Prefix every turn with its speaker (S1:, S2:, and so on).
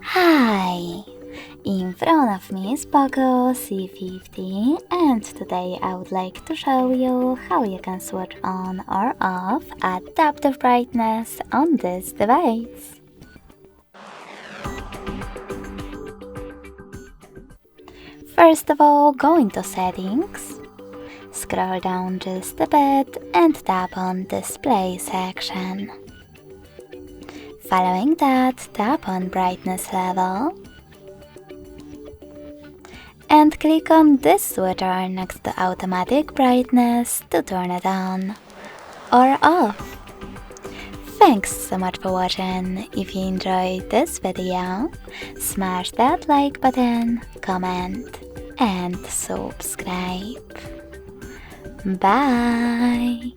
S1: Hi! In front of me is POCO C50 and today I would like to show you how you can switch on or off adaptive brightness on this device. First of all, go into Settings, scroll down just a bit and tap on Display section. Following that, tap on Brightness Level and click on this switcher next to Automatic Brightness to turn it on or off. Thanks so much for watching. If you enjoyed this video, smash that like button, comment and subscribe. Bye!